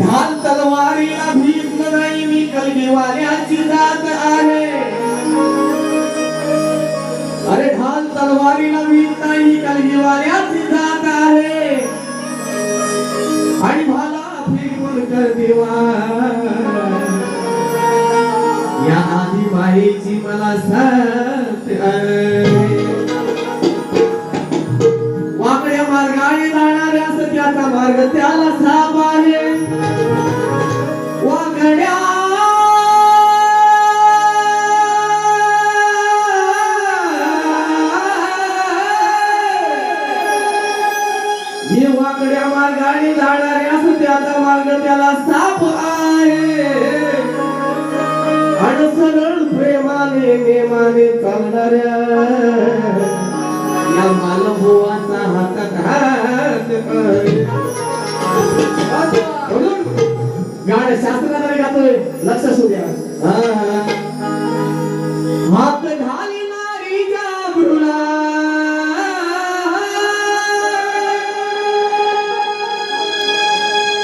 ढाल तलवारीला भीत नाही मी कलगीवाल्याची जात आहे अरे ढाल तलवारीला भीत नाही कलगीवाल्याची जात आहे आणि भाला फिरवून कर देवा या आदिबाईची मला साथ आहे वाकड्या मार्गाने जाणाऱ्या सत्याचा मार्ग त्याला साप आहे वाकड्या हे वाकड्या मार्गाने जाणाऱ्या सत्याचा मार्ग त्याला साप आहे आणि सरळ प्रेमाने नेमाने चालणाऱ्या या मालभुवाचा हातात हात गाणं शास्त्राला गातोय लक्ष असू द्या